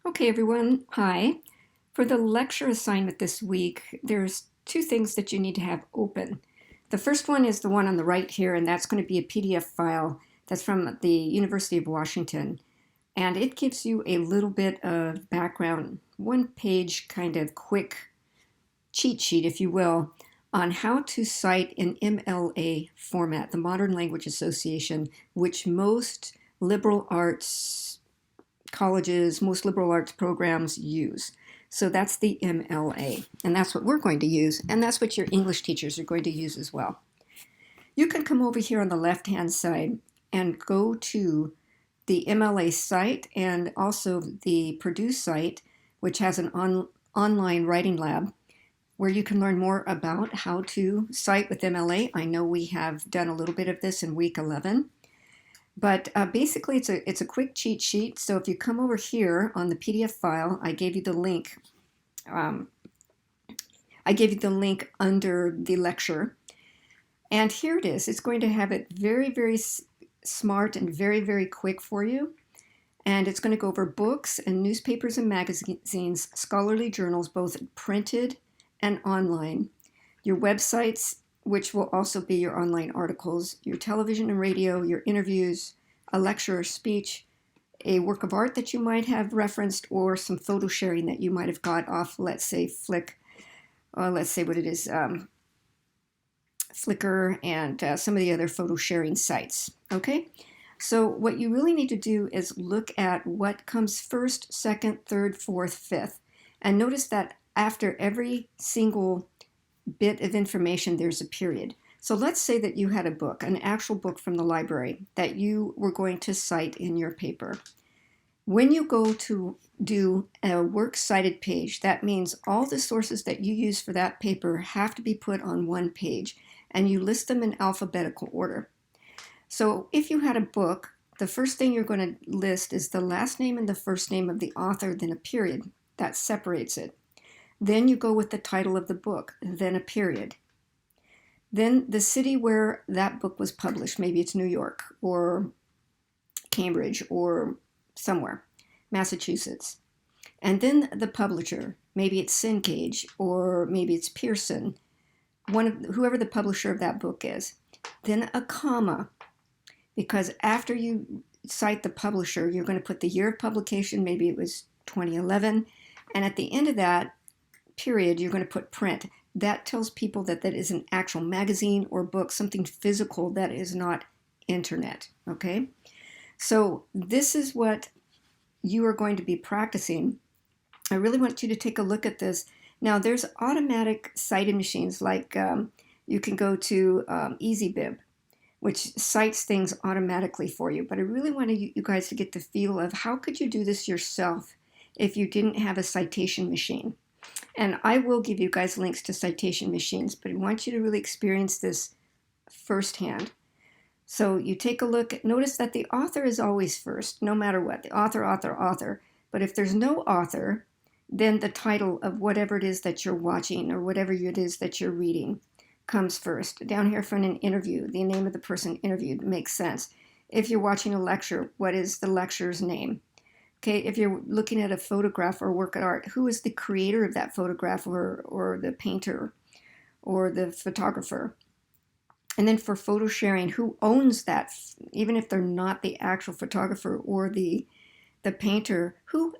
Okay, everyone. Hi. For the lecture assignment this week, there's two things that you need to have open. The first one is the one on the right here, and that's going to be a PDF file that's from the University of Washington. And it gives you a little bit of background, one-page kind of quick cheat sheet, if you will, on how to cite in MLA format, the Modern Language Association, which most liberal arts colleges, most liberal arts programs use. So that's the MLA, and that's what we're going to use, and that's what your English teachers are going to use as well. You can come over here on the left-hand side and go to the MLA site and also the Purdue site, which has an online writing lab where you can learn more about how to cite with MLA. I know we have done a little bit of this in week 11. But basically, it's a quick cheat sheet. So if you come over here on the PDF file, I gave you the link. I gave you the link under the lecture. And here it is. It's going to have it very, very smart and very, very quick for you. And it's going to go over books and newspapers and magazines, scholarly journals, both printed and online, your websites, which will also be your online articles, your television and radio, your interviews, a lecture or speech, a work of art that you might have referenced, or some photo sharing that you might have got off, let's say, let's say what it is, Flickr, and some of the other photo sharing sites, okay? So what you really need to do is look at what comes first, second, third, fourth, fifth, and notice that after every single bit of information, there's a period. So let's say that you had a book, an actual book from the library that you were going to cite in your paper. When you go to do a works cited page, that means all the sources that you use for that paper have to be put on one page, and you list them in alphabetical order. So if you had a book, the first thing you're going to list is the last name and the first name of the author, then a period. That separates it. Then you go with the title of the book, then a period. Then the city where that book was published, maybe it's New York or Cambridge or somewhere, Massachusetts. And then the publisher, maybe it's Syncage or maybe it's Pearson, whoever the publisher of that book is. Then a comma, because after you cite the publisher, you're going to put the year of publication, maybe it was 2011, and at the end of that period, you're going to put print. That tells people that that is an actual magazine or book, something physical that is not internet, okay? So this is what you are going to be practicing. I really want you to take a look at this. Now, there's automatic cited machines, like you can go to EasyBib, which cites things automatically for you. But I really want you guys to get the feel of how could you do this yourself if you didn't have a citation machine. And I will give you guys links to citation machines, but I want you to really experience this firsthand. So you take a look, notice that the author is always first, no matter what, the author, author, author. But if there's no author, then the title of whatever it is that you're watching or whatever it is that you're reading comes first. Down here for an interview, the name of the person interviewed makes sense. If you're watching a lecture, what is the lecturer's name? Okay, if you're looking at a photograph or work of art, who is the creator of that photograph or the painter or the photographer? And then for photo sharing, who owns that? Even if they're not the actual photographer or the painter, who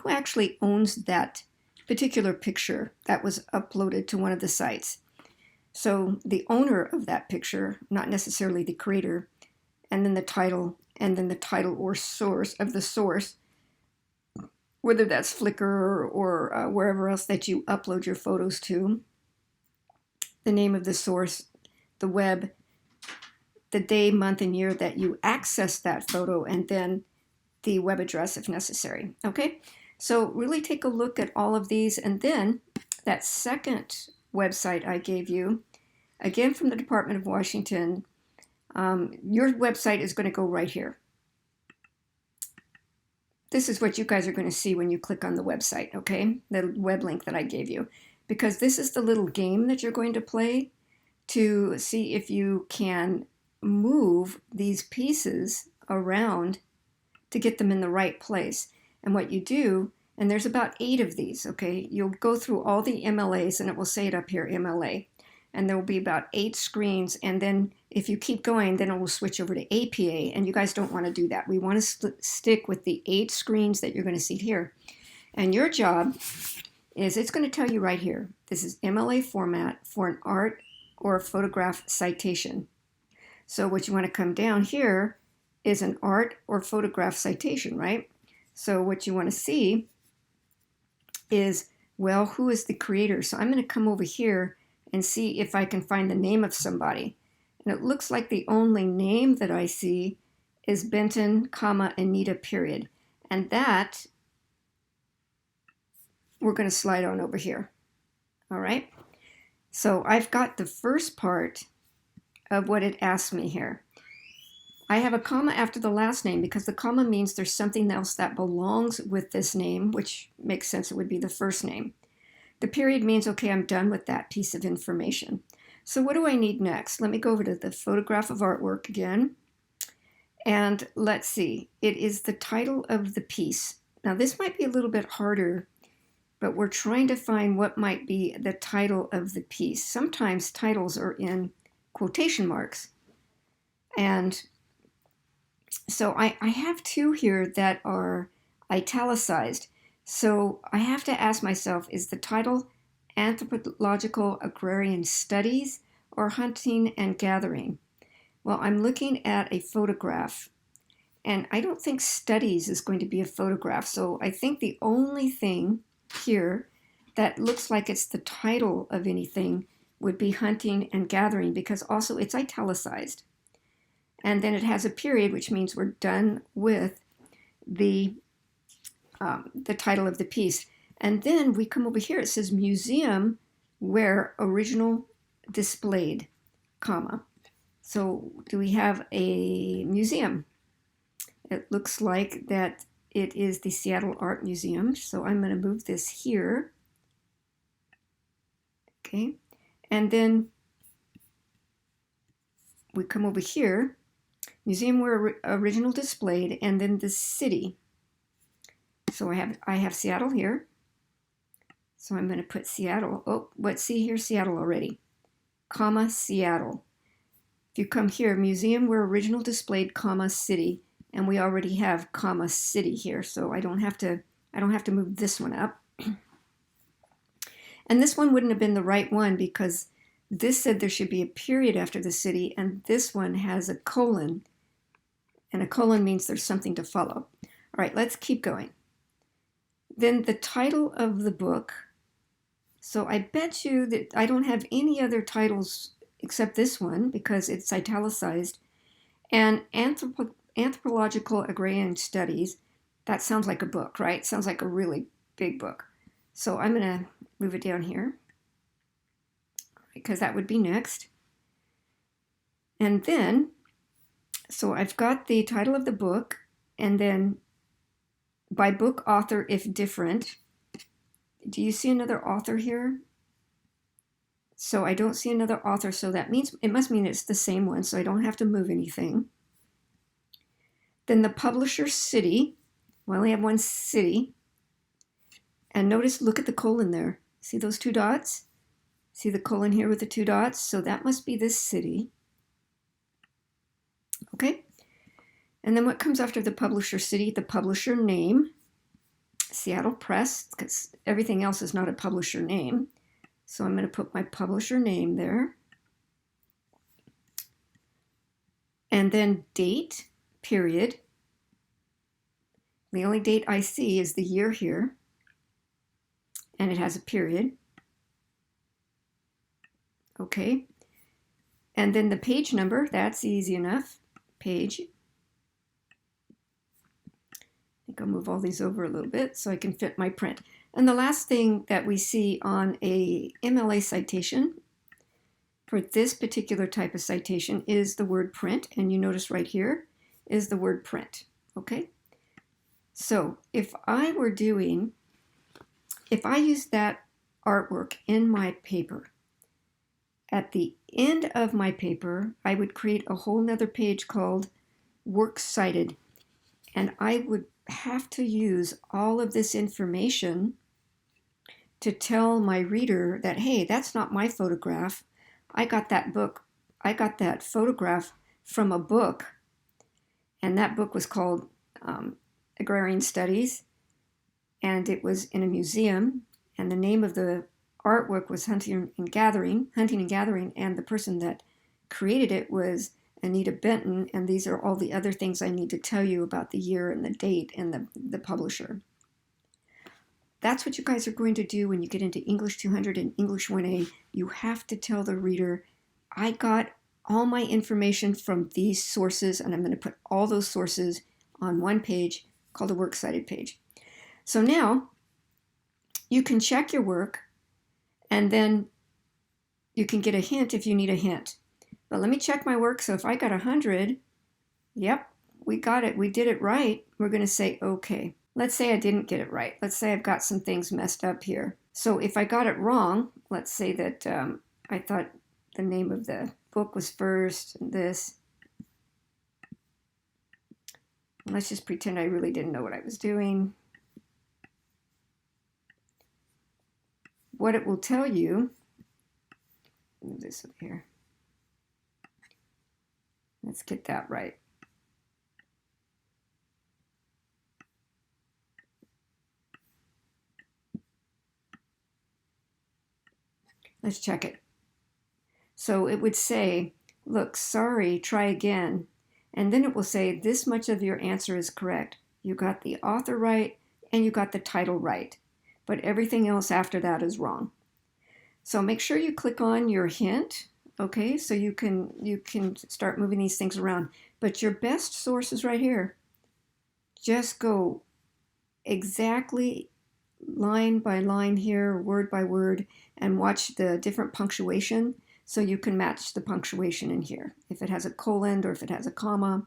actually owns that particular picture that was uploaded to one of the sites? So the owner of that picture, not necessarily the creator, and then the title or source of the source, whether that's Flickr or wherever else that you upload your photos to, the name of the source, the web, the day, month, and year that you access that photo, and then the web address if necessary. Okay, so really take a look at all of these, and then that second website I gave you, again from the Department of Washington, your website is going to go right here. This is what you guys are going to see when you click on the website, okay? The web link that I gave you. Because this is the little game that you're going to play to see if you can move these pieces around to get them in the right place. And what you do And there's about 8 of these, okay? You'll go through all the MLAs, and it will say it up here, MLA. And there will be about 8 screens, and then if you keep going, then it will switch over to APA, and you guys don't want to do that. We want to stick with the 8 screens that you're going to see here. And your job is, it's going to tell you right here, this is MLA format for an art or photograph citation. So what you want to come down here is an art or photograph citation, right? So what you want to see is, well, who is the creator? So I'm going to come over here and see if I can find the name of somebody. And it looks like the only name that I see is Benton, Anita, period. And that we're going to slide on over here. All right. So I've got the first part of what it asked me here. I have a comma after the last name because the comma means there's something else that belongs with this name, which makes sense. It would be the first name. The period means, okay, I'm done with that piece of information. So what do I need next? Let me go over to the photograph of artwork again. And let's see, it is the title of the piece. Now this might be a little bit harder, but we're trying to find what might be the title of the piece. Sometimes titles are in quotation marks. And so I have 2 here that are italicized. So I have to ask myself, is the title Anthropological Agrarian Studies or Hunting and Gathering? Well, I'm looking at a photograph, and I don't think studies is going to be a photograph. So I think the only thing here that looks like it's the title of anything would be hunting and gathering, because also it's italicized. And then it has a period, which means we're done with the title of the piece. And then we come over here, it says museum where original displayed, comma. So do we have a museum? It looks like that it is the Seattle Art Museum. So I'm going to move this here. Okay. And then we come over here, museum where original displayed, and then the city. So I have Seattle here. So I'm going to put Seattle. Oh, let's see here, Seattle already, comma, Seattle. If you come here, museum where original displayed, comma, city, and we already have comma, city here. So I don't have to move this one up. And this one wouldn't have been the right one because this said there should be a period after the city, and this one has a colon, and a colon means there's something to follow. All right, let's keep going. Then the title of the book. So I bet you that I don't have any other titles except this one because it's italicized. And Anthropological Agrarian Studies, that sounds like a book, right? Sounds like a really big book. So I'm going to move it down here because that would be next. And then, so I've got the title of the book, and then by book author if different. Do you see another author here? So I don't see another author, so that means it must mean it's the same one, so I don't have to move anything. Then the publisher city. We only have one city. And notice, look at the colon there. See those 2 dots? See the colon here with the 2 dots? So that must be this city. Okay. And then what comes after the publisher city? The publisher name. Seattle Press, because everything else is not a publisher name. So I'm going to put my publisher name there. And then date, period. The only date I see is the year here. And it has a period. Okay. And then the page number, that's easy enough. Page. I think I'll move all these over a little bit so I can fit my print. And the last thing that we see on a MLA citation for this particular type of citation is the word print. And you notice right here is the word print. Okay. So if I used that artwork in my paper, at the end of my paper, I would create a whole nother page called Works Cited. And I would have to use all of this information to tell my reader that, hey, that's not my photograph. I got that photograph from a book, and that book was called Agrarian Studies, and it was in a museum, and the name of the artwork was Hunting and Gathering, and the person that created it was Anita Benton, and these are all the other things I need to tell you about the year and the date and the publisher. That's what you guys are going to do when you get into English 200 and English 1A. You have to tell the reader, I got all my information from these sources, and I'm going to put all those sources on one page called a works cited page. So now you can check your work, and then you can get a hint if you need a hint. But let me check my work. So if I got 100, yep, we got it. We did it right. We're going to say, okay. Let's say I didn't get it right. Let's say I've got some things messed up here. So if I got it wrong, let's say that I thought the name of the book was first and this. Let's just pretend I really didn't know what I was doing. What it will tell you, move this up here. Let's get that right. Let's check it. So it would say, look, sorry, try again. And then it will say, this much of your answer is correct. You got the author right and you got the title right. But everything else after that is wrong. So make sure you click on your hint, okay? So you can start moving these things around. But your best source is right here. Just go exactly line by line here, word by word, and watch the different punctuation so you can match the punctuation in here. If it has a colon or if it has a comma,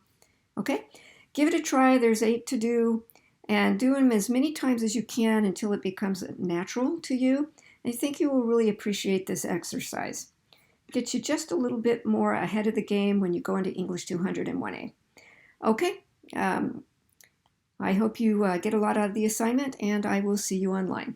okay? Give it a try. There's 8 to do, and do them as many times as you can until it becomes natural to you. I think you will really appreciate this exercise. Gets you just a little bit more ahead of the game when you go into English 200 and 1A. Okay, I hope you get a lot out of the assignment, and I will see you online.